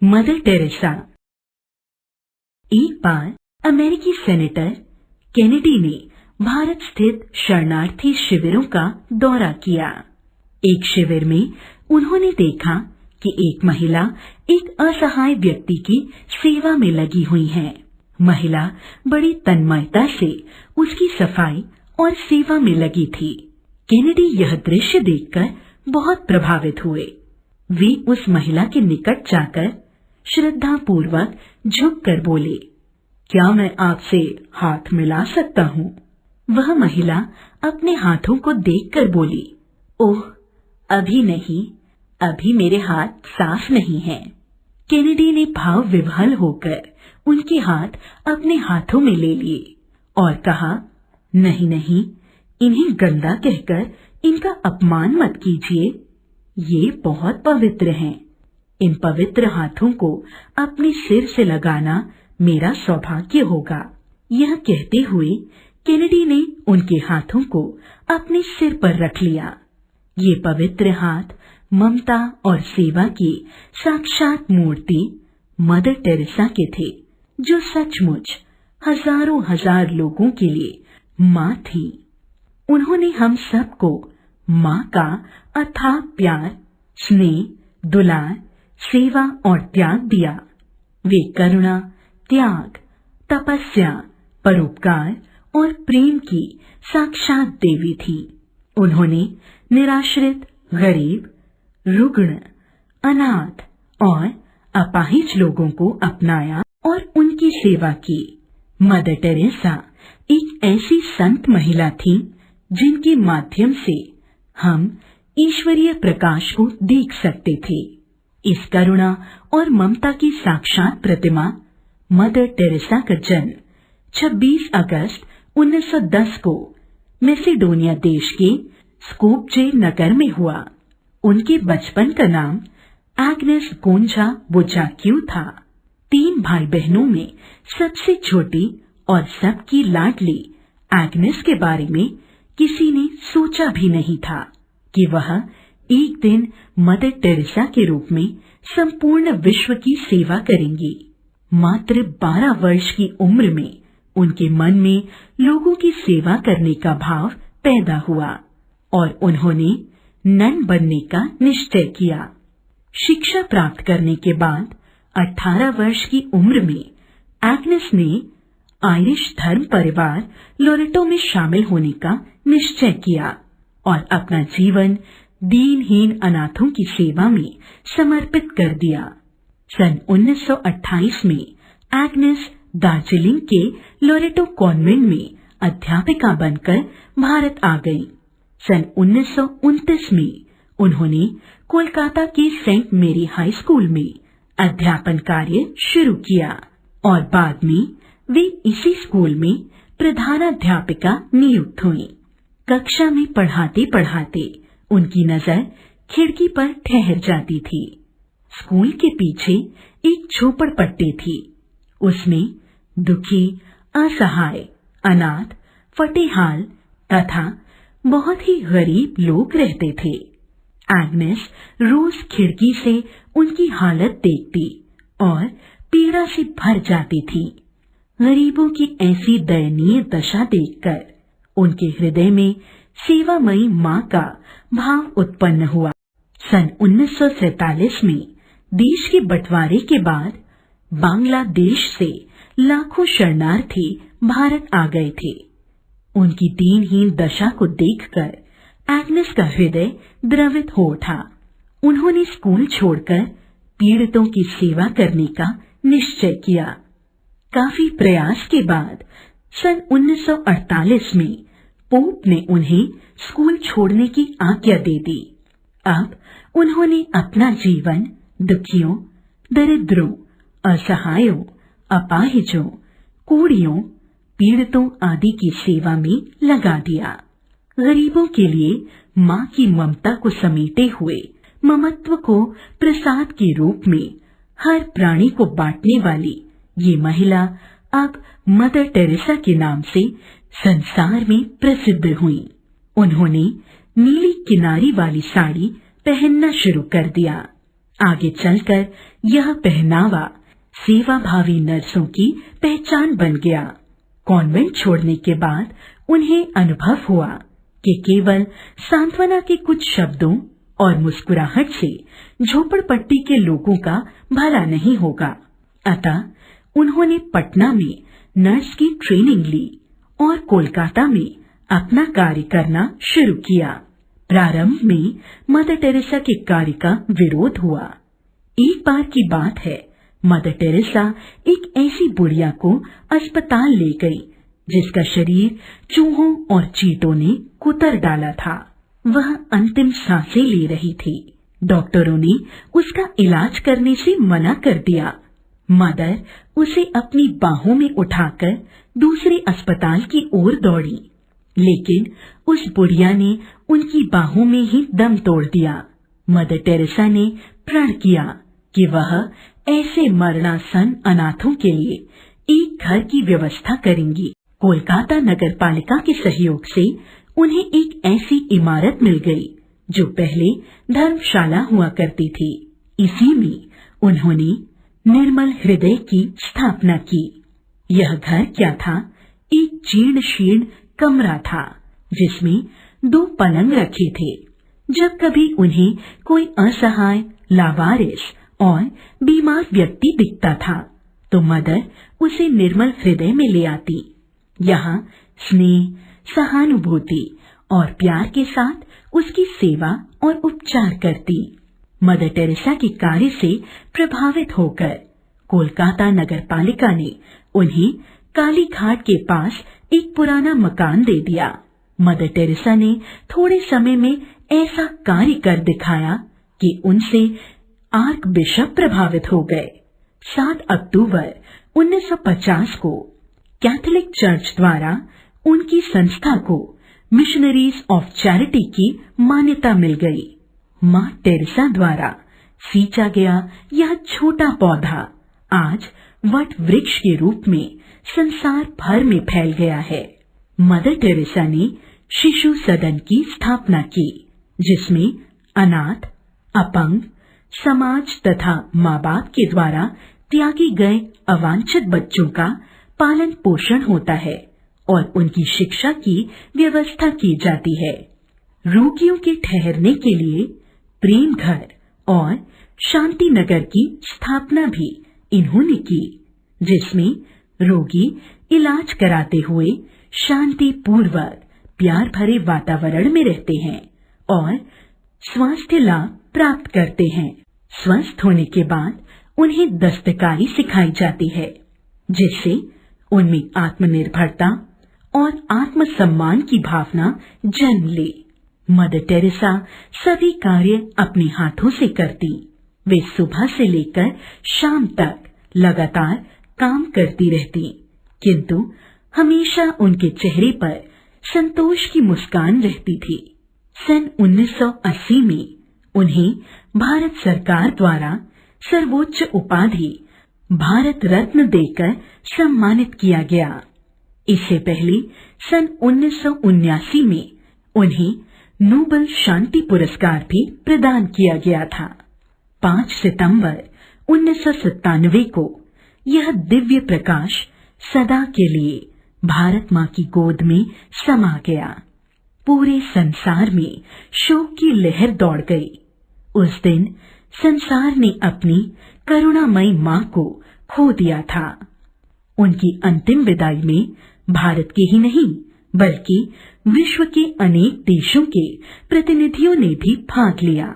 Mother Teresa. एक बार अमेरिकी senator Kennedy ने भारत स्थित शरणार्थी शिविरों का दौरा किया। एक शिविर में उन्होंने देखा कि एक महिला एक असहाय व्यक्ति की सेवा में लगी हुई है। महिला बड़ी तन्मयता से उसकी सफाई और सेवा में लगी थी। केनेडी यह दृश्य देखकर बहुत प्रभावित हुए। वे उस महिला के निकट जाकर श्रद्धापूर्वक झुककर बोले, क्या मैं आपसे हाथ मिला सकता हूँ? वह महिला अपने हाथों को देखकर बोली, ओह, अभी नहीं, अभी मेरे हाथ साफ नहीं हैं। केनेडी ने भाव विह्वल होकर उनके हाथ अपने हाथों में ले लिए और कहा, नहीं नहीं, इन्हें गंदा कहकर इनका अपमान मत कीजिए। ये बहुत पवित्र हैं। इन पवित्र हाथों को अपने सिर से लगाना मेरा सौभाग्य होगा। यह कहते हुए केनेडी ने उनके हाथों को अपने सिर पर रख लिया। ये पवित्र हाथ ममता और सेवा की साक्षात मूर्ति मदर टेरेसा के थे, जो सचमुच हजारों हजार लोगों के लिए माँ थी। उन्होंने हम सबको माँ का अथाह प्यार, स्नेह, दुलार, सेवा और त्याग दिया। वे करुणा, त्याग, तपस्या, परोपकार और प्रेम की साक्षात देवी थी। उन्होंने निराश्रित, गरीब, रुग्ण, अनाथ और अपाहिज लोगों को अपनाया और उनकी सेवा की। मदर टेरेसा एक ऐसी संत महिला थी जिनके माध्यम से हम ईश्वरीय प्रकाश को देख सकते थे। इस करुणा और ममता की साक्षात प्रतिमा मदर टेरेसा का जन्म 26 अगस्त 1910 को मैसेडोनिया देश के स्कोपजे नगर में हुआ। उनके बचपन का नाम एग्नेस गोंजा बोजाक्यू था। 3 भाई बहनों में सबसे छोटी और सबकी लाडली एग्नेस के बारे में किसी ने सोचा भी नहीं था कि वह एक दिन मदर टेरेसा के रूप में संपूर्ण विश्व की सेवा करेंगी। मात्र 12 वर्ष की उम्र में उनके मन में लोगों की सेवा करने का भाव पैदा हुआ और उन्होंने नन बनने का निश्चय किया। शिक्षा प्राप्त करने के बाद 18 वर्ष की उम्र में एग्नेस ने आयरिश धर्म परिवार लोरेटो में शामिल होने का निश्चय किया और अपना जीवन दीनहीन अनाथों की सेवा में समर्पित कर दिया। सन 1928 में एग्नेस दार्जिलिंग के लोरेटो कॉन्वेंट में अध्यापिका बनकर भारत आ गई। सन 1929 में उन्होंने कोलकाता के सेंट मेरी हाई स्कूल में अध्यापन कार्य शुरू किया और बाद में वे इसी स्कूल में प्रधानाध्यापिका नियुक्त हुई। कक्षा में पढ़ाते पढ़ाते उनकी नजर खिड़की पर ठहर जाती थी। स्कूल के पीछे एक झोपड़पट्टी थी। उसमें दुखी, असहाय, अनाथ, फटेहाल तथा बहुत ही गरीब लोग रहते थे। एग्नेस रोज खिड़की से उनकी हालत देखती और पीड़ा से भर जाती थी। गरीबों की ऐसी दयनीय दशा देखकर उनके हृदय में सेवामयी माँ का भाव उत्पन्न हुआ। सन 1947 में देश के बंटवारे के बाद बांग्लादेश से लाखों शरणार्थी भारत आ गए थे। उनकी दीनहीन दशा को देखकर एग्नेस का हृदय द्रवित हो उठा। उन्होंने स्कूल छोड़कर पीड़ितों की सेवा करने का निश्चय किया। काफी प्रयास के बाद सन 1948 में पोप ने उन्हें स्कूल छोड़ने की आज्ञा दे दी। अब उन्होंने अपना जीवन दुखियों, दरिद्रों, असहायों, अपाहिजों, कोढ़ियों, पीड़ितों आदि की सेवा में लगा दिया। गरीबों के लिए माँ की ममता को समेटे हुए ममत्व को प्रसाद के रूप में हर प्राणी को बांटने वाली ये महिला अब मदर टेरेसा के नाम से संसार में प्रसिद्ध हुई। उन्होंने नीली किनारी वाली साड़ी पहनना शुरू कर दिया। आगे चलकर यह पहनावा सेवाभावी नर्सों की पहचान बन गया। कॉन्वेंट छोड़ने के बाद उन्हें अनुभव हुआ कि केवल सांत्वना के कुछ शब्दों और मुस्कुराहट से झोपड़पट्टी के लोगों का भला नहीं होगा। अतः उन्होंने पटना में नर्स की ट्रेनिंग ली और कोलकाता में अपना कार्य करना शुरू किया। प्रारंभ में मदर टेरेसा के कार्य का विरोध हुआ। एक बार की बात है, मदर टेरेसा एक ऐसी बुढ़िया को अस्पताल ले गई जिसका शरीर चूहों और चींटों ने कुतर डाला था। वह अंतिम सांसें ले रही थी। डॉक्टरों ने उसका इलाज करने से मना कर दिया। मदर उसे अपनी बाहों में उठाकर दूसरे अस्पताल की ओर दौड़ी, लेकिन उस बुढ़िया ने उनकी बाहों में ही दम तोड़ दिया। मदर टेरेसा ने प्रण किया कि वह ऐसे मरणासन अनाथों के लिए एक घर की व्यवस्था करेंगी। कोलकाता नगर पालिका के सहयोग से उन्हें एक ऐसी इमारत मिल गई जो पहले धर्मशाला हुआ करती थी। इसी में उन्होंने निर्मल हृदय की स्थापना की। यह घर क्या था? एक जीर्ण शीर्ण कमरा था जिसमें 2 पलंग रखे थे। जब कभी उन्हें कोई असहाय, लावारिस और बीमार व्यक्ति दिखता था तो मदर उसे निर्मल हृदय में ले आती। यहाँ स्नेह, सहानुभूति और प्यार के साथ उसकी सेवा और उपचार करती। मदर टेरेसा के कार्य से प्रभावित होकर कोलकाता नगर पालिका ने उन्हें काली घाट के पास एक पुराना मकान दे दिया। मदर टेरेसा ने थोड़े समय में ऐसा कार्य कर दिखाया कि उनसे आर्क बिशप प्रभावित हो गए। 7 अक्टूबर 1950 को कैथोलिक चर्च द्वारा उनकी संस्था को मिशनरीज ऑफ चैरिटी की मान्यता मिल गई। मां टेरेसा द्वारा सींचा गया यह छोटा पौधा आज वट वृक्ष के रूप में संसार भर में फैल गया है। मदर टेरेसा ने शिशु सदन की स्थापना की, जिसमें अनाथ, अपंग, समाज तथा माँ बाप के द्वारा त्यागे गए अवांछित बच्चों का पालन पोषण होता है और उनकी शिक्षा की व्यवस्था की जाती है। रोगियों के ठहरने के लिए प्रेम घर और शांति नगर की स्थापना भी इन्होंने की, जिसमें रोगी इलाज कराते हुए शांति पूर्वक प्यार भरे वातावरण में रहते हैं और स्वास्थ्य लाभ प्राप्त करते हैं। स्वस्थ होने के बाद उन्हें दस्तकारी सिखाई जाती है, जिससे उनमें आत्मनिर्भरता और आत्मसम्मान की भावना जन्म ले। मदर टेरेसा सभी कार्य अपने हाथों से करती। वे सुबह से लेकर शाम तक लगातार काम करती रहती, किंतु हमेशा उनके चेहरे पर संतोष की मुस्कान रहती थी। सन 1980 में उन्हें भारत सरकार द्वारा सर्वोच्च उपाधि भारत रत्न देकर सम्मानित किया गया। इससे पहले सन 1979 में उन्हें नोबेल शांति पुरस्कार भी प्रदान किया गया था। 5 सितंबर 1997 को यह दिव्य प्रकाश सदा के लिए भारत माँ की गोद में समा गया। पूरे संसार में शोक की लहर दौड़ गई। उस दिन संसार ने अपनी करुणामयी माँ को खो दिया था। उनकी अंतिम विदाई में भारत के ही नहीं बल्कि विश्व के अनेक देशों के प्रतिनिधियों ने भी भाग लिया।